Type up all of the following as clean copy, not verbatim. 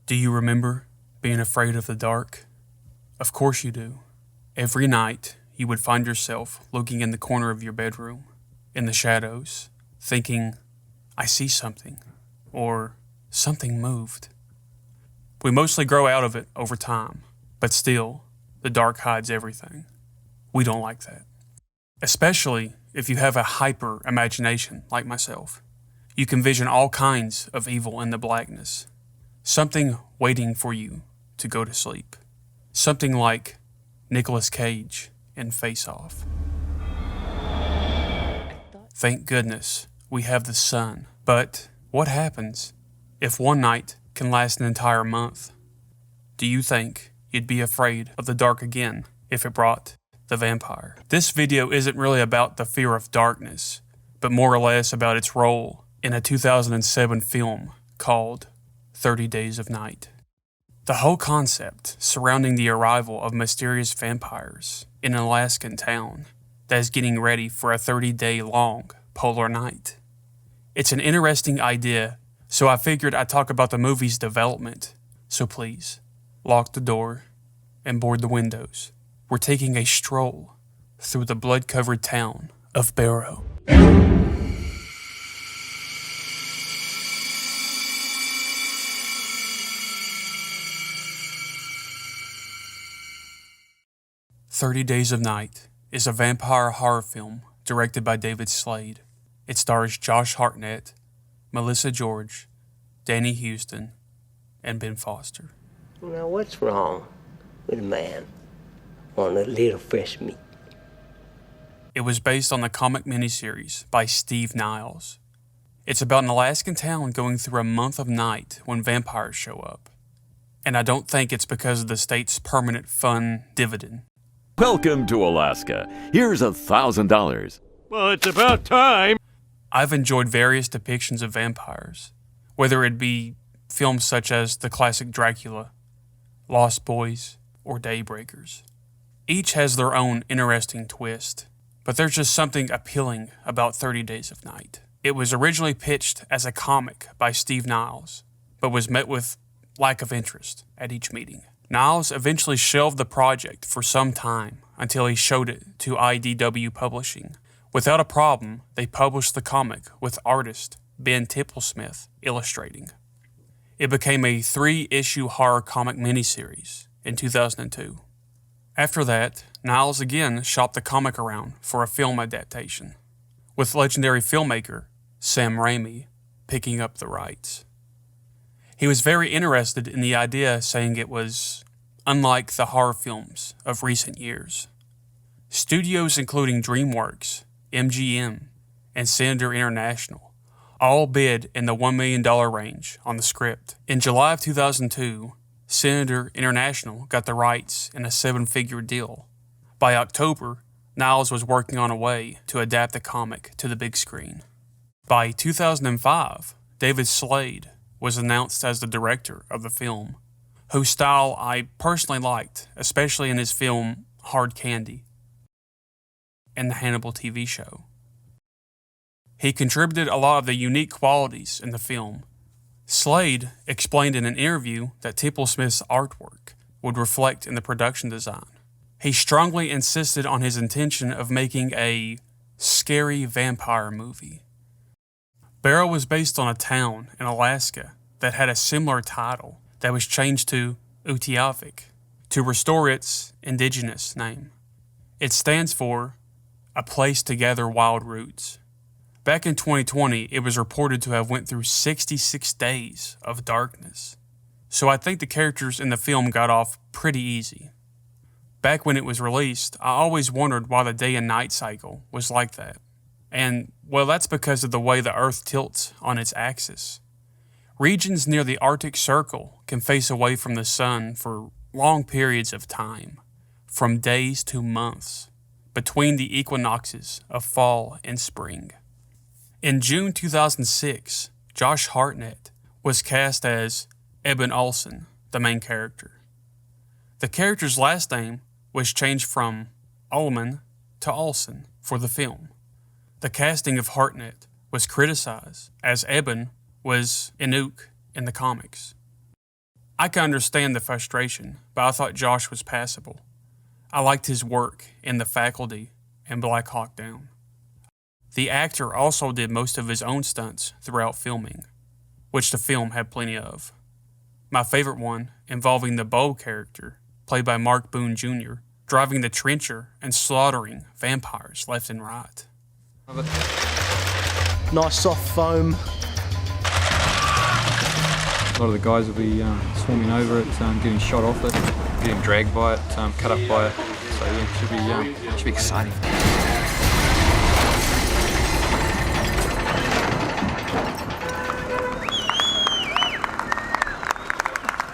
Do you remember being afraid of the dark? Of course you do. Every night, you would find yourself looking in the corner of your bedroom, in the shadows, thinking, I see something, or something moved. We mostly grow out of it over time, but still, the dark hides everything. We don't like that. Especially if you have a hyper imagination like myself. You can vision all kinds of evil in the blackness. Something waiting for you to go to sleep. Something like Nicolas Cage in Face Off. Thank goodness we have the sun. But what happens if one night can last an entire month? Do you think you'd be afraid of the dark again if it brought the vampire? This video isn't really about the fear of darkness, but more or less about its role in a 2007 film called 30 Days of Night. The whole concept surrounding the arrival of mysterious vampires in an Alaskan town that is getting ready for a 30-day long polar night. It's an interesting idea, so I figured I'd talk about the movie's development. So please, lock the door and board the windows. We're taking a stroll through the blood-covered town of Barrow. "30 Days of Night" is a vampire horror film directed by David Slade. It stars Josh Hartnett, Melissa George, Danny Houston, and Ben Foster. Now what's wrong with a man wanting a little fresh meat? It was based on the comic miniseries by Steve Niles. It's about an Alaskan town going through a month of night when vampires show up. And I don't think it's because of the state's permanent fun dividend. Welcome to Alaska. Here's $1,000. Well, it's about time. I've enjoyed various depictions of vampires, whether it be films such as the classic Dracula, Lost Boys, or Daybreakers. Each has their own interesting twist, but there's just something appealing about 30 Days of Night. It was originally pitched as a comic by Steve Niles, but was met with lack of interest at each meeting. Niles eventually shelved the project for some time until he showed it to IDW Publishing. Without a problem, they published the comic with artist Ben Tipplesmith illustrating. It became a 3-issue horror comic miniseries in 2002. After that, Niles again shopped the comic around for a film adaptation, with legendary filmmaker Sam Raimi picking up the rights. He was very interested in the idea, saying it was unlike the horror films of recent years. Studios including DreamWorks, MGM, and Senator International all bid in the $1 million range on the script. In July of 2002, Senator International got the rights in a 7-figure deal. By October, Niles was working on a way to adapt the comic to the big screen. By 2005, David Slade was announced as the director of the film, whose style I personally liked, especially in his film Hard Candy and the Hannibal TV show. He contributed a lot of the unique qualities in the film. Slade explained in an interview that Tipplesmith's artwork would reflect in the production design. He strongly insisted on his intention of making a scary vampire movie. Barrow was based on a town in Alaska that had a similar title that was changed to Utqiagvik to restore its indigenous name. It stands for A Place to Gather Wild Roots. Back in 2020, it was reported to have went through 66 days of darkness. So I think the characters in the film got off pretty easy. Back when it was released, I always wondered why the day and night cycle was like that. And, well, that's because of the way the Earth tilts on its axis. Regions near the Arctic Circle can face away from the sun for long periods of time, from days to months, between the equinoxes of fall and spring. In June 2006, Josh Hartnett was cast as Eben Olsen, the main character. The character's last name was changed from Ullman to Olsen for the film. The casting of Hartnett was criticized, as Eben was Inuk in the comics. I can understand the frustration, but I thought Josh was passable. I liked his work in The Faculty and Black Hawk Down. The actor also did most of his own stunts throughout filming, which the film had plenty of. My favorite one, involving the Bo character, played by Mark Boone Jr., driving the trencher and slaughtering vampires left and right. Nice soft foam. A lot of the guys will be swarming over it, getting shot off it, getting dragged by it, cut up by it. So yeah, it should be exciting.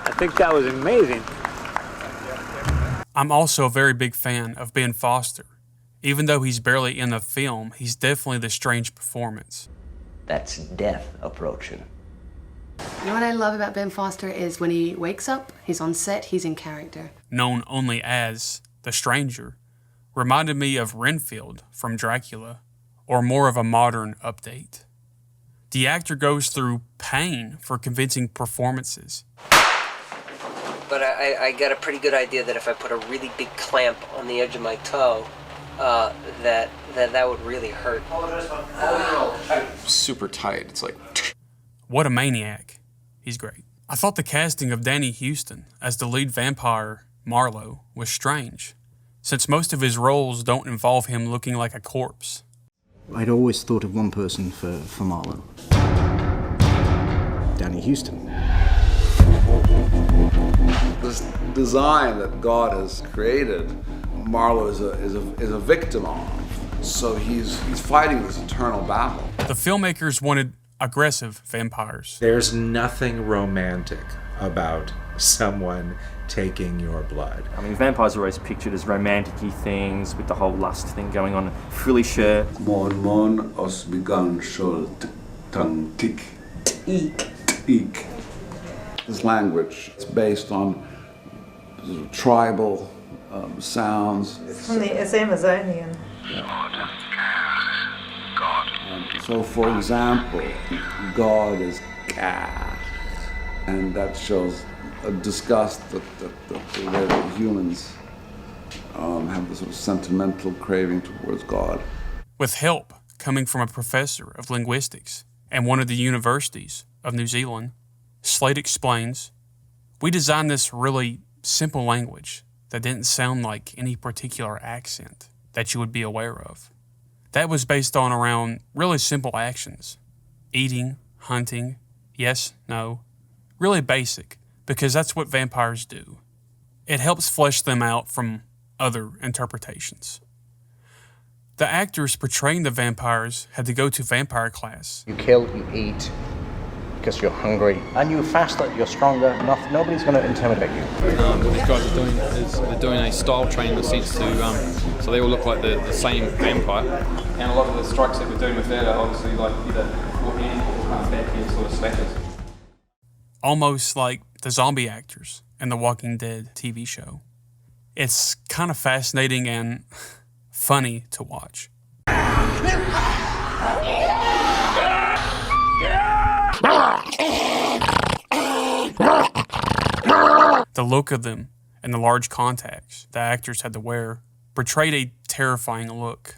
I think that was amazing. I'm also a very big fan of Ben Foster. Even though he's barely in the film, he's definitely the strange performance. That's death approaching. You know what I love about Ben Foster is when he wakes up, he's on set, he's in character. Known only as the Stranger, reminded me of Renfield from Dracula, or more of a modern update. The actor goes through pain for convincing performances. But I got a pretty good idea that if I put a really big clamp on the edge of my toe, that would really hurt. Super tight. It's like... What a maniac. He's great. I thought the casting of Danny Huston as the lead vampire, Marlowe, was strange, since most of his roles don't involve him looking like a corpse. I'd always thought of one person for Marlowe. Danny Huston. This design that God has created, Marlowe is a victim of. So he's fighting this eternal battle. The filmmakers wanted aggressive vampires. There's nothing romantic about someone taking your blood. I mean, vampires are always pictured as romantic-y things with the whole lust thing going on. Frilly shirt. Mon os begun schuld tung tik. Tik. This language is based on sort of tribal sounds. It's Amazonian. So, for example, God is Gah, and that shows a disgust that the way that humans have this sort of sentimental craving towards God. With help coming from a professor of linguistics and one of the universities of New Zealand, Slade explains, "We designed this really simple language that didn't sound like any particular accent that you would be aware of. That was based on around really simple actions. Eating, hunting, yes, no. Really basic, because that's what vampires do. It helps flesh them out from other interpretations." The actors portraying the vampires had to go to vampire class. You kill, you eat, because you're hungry, and you're faster, you're stronger, nobody's going to intimidate you. What these guys are doing is they're doing a style training in the sense to, so they all look like the same vampire. And a lot of the strikes that we're doing with that are obviously like either forehand or backhand sort of slashes. Almost like the zombie actors in the Walking Dead TV show. It's kind of fascinating and funny to watch. The look of them and the large contacts the actors had to wear portrayed a terrifying look.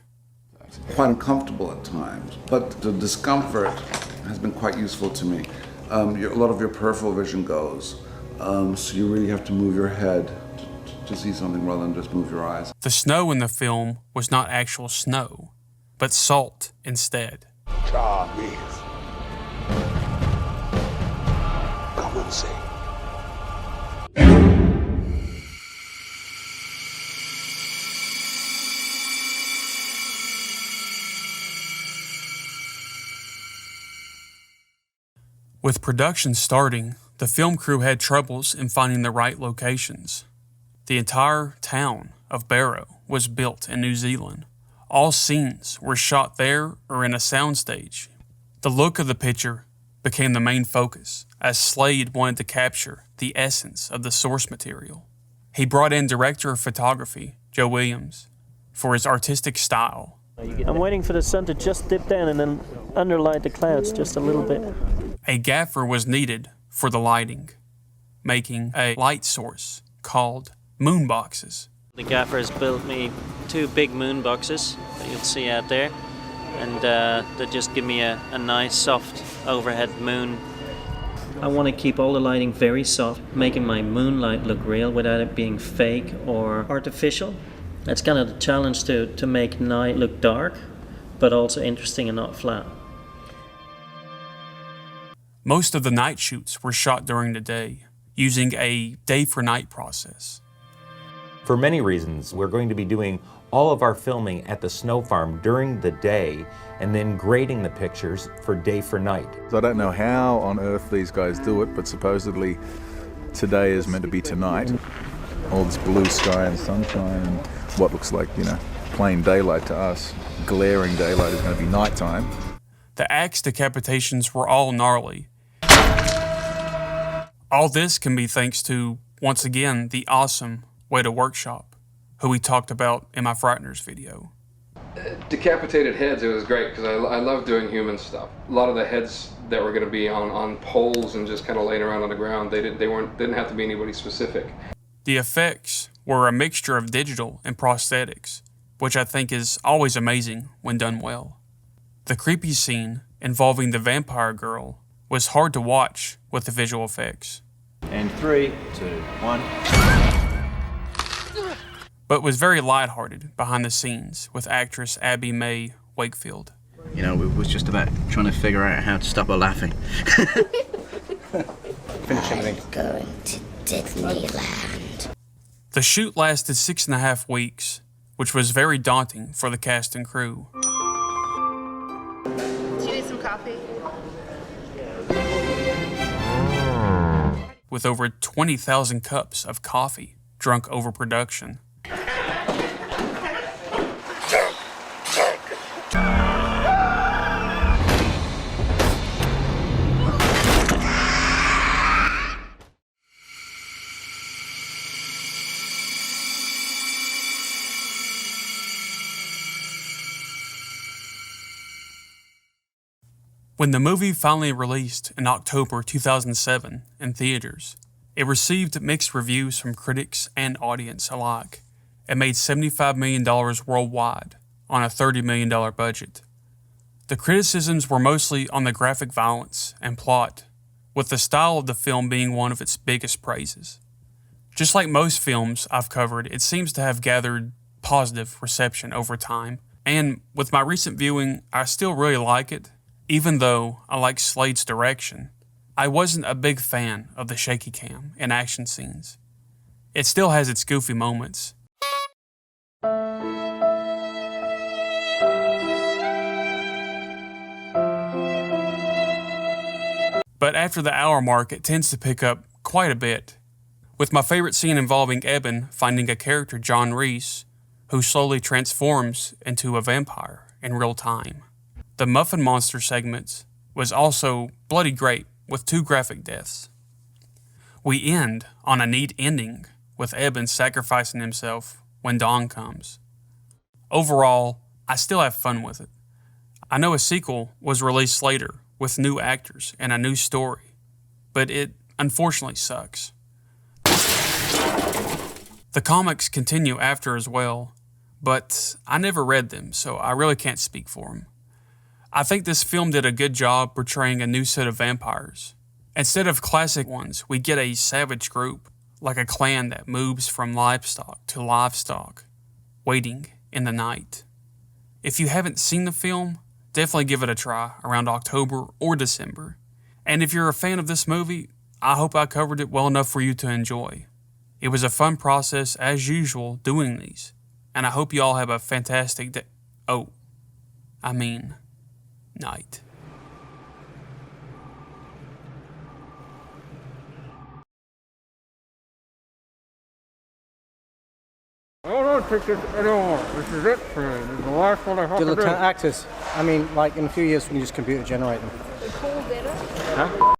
Quite uncomfortable at times, but the discomfort has been quite useful to me. A lot of your peripheral vision goes, so you really have to move your head to see something rather than just move your eyes. The snow in the film was not actual snow, but salt instead. Charlie. Come and see. With production starting, the film crew had troubles in finding the right locations. The entire town of Barrow was built in New Zealand. All scenes were shot there or in a soundstage. The look of the picture became the main focus, as Slade wanted to capture the essence of the source material. He brought in director of photography, Joe Williams, for his artistic style. I'm waiting for the sun to just dip down and then underlight the clouds just a little bit. A gaffer was needed for the lighting. making a light source called moon boxes. The gaffers built me 2 big moon boxes that you'll see out there, and that just give me a nice soft overhead moon. I want to keep all the lighting very soft, making my moonlight look real without it being fake or artificial. That's kind of the challenge to make night look dark, but also interesting and not flat. Most of the night shoots were shot during the day, using a day-for-night process. For many reasons, we're going to be doing all of our filming at the snow farm during the day and then grading the pictures for day for night. I don't know how on earth these guys do it, but supposedly today is meant to be tonight. All this blue sky and sunshine and what looks like, plain daylight to us. Glaring daylight is going to be nighttime. The axe decapitations were all gnarly. All this can be thanks to, once again, the awesome Weta Workshop, who we talked about in my Frighteners video. Decapitated heads, it was great because I love doing human stuff. A lot of the heads that were going to be on poles and just kind of laying around on the ground, they didn't have to be anybody specific. The effects were a mixture of digital and prosthetics, which I think is always amazing when done well. The creepy scene involving the vampire girl was hard to watch with the visual effects. And 3, 2, 1. But was very lighthearted behind the scenes with actress Abby Mae Wakefield. We was just about trying to figure out how to stop her laughing. Finish everything. Going to Disneyland. The shoot lasted 6.5 weeks, which was very daunting for the cast and crew. Do you need some coffee? With over 20,000 cups of coffee drunk over production. When the movie finally released in October 2007 in theaters, it received mixed reviews from critics and audience alike. It made $75 million worldwide on a $30 million budget. The criticisms were mostly on the graphic violence and plot, with the style of the film being one of its biggest praises. Just like most films I've covered, it seems to have gathered positive reception over time, and with my recent viewing, I still really like it. Even though I like Slade's direction, I wasn't a big fan of the shaky cam and action scenes. It still has its goofy moments. But after the hour mark, it tends to pick up quite a bit, with my favorite scene involving Eben finding a character, John Reese, who slowly transforms into a vampire in real time. The Muffin Monster segment was also bloody great, with 2 graphic deaths. We end on a neat ending, with Eben sacrificing himself when dawn comes. Overall, I still have fun with it. I know a sequel was released later, with new actors and a new story, but it unfortunately sucks. The comics continue after as well, but I never read them, so I really can't speak for them. I think this film did a good job portraying a new set of vampires. Instead of classic ones, we get a savage group, like a clan that moves from livestock to livestock, waiting in the night. If you haven't seen the film, definitely give it a try around October or December. And if you're a fan of this movie, I hope I covered it well enough for you to enjoy. It was a fun process as usual doing these, and I hope you all have a fantastic day. Night. I don't take this anymore. This is it for me. This is the last one I have to do. Actors. Like in a few years, we can just computer generate them. Huh?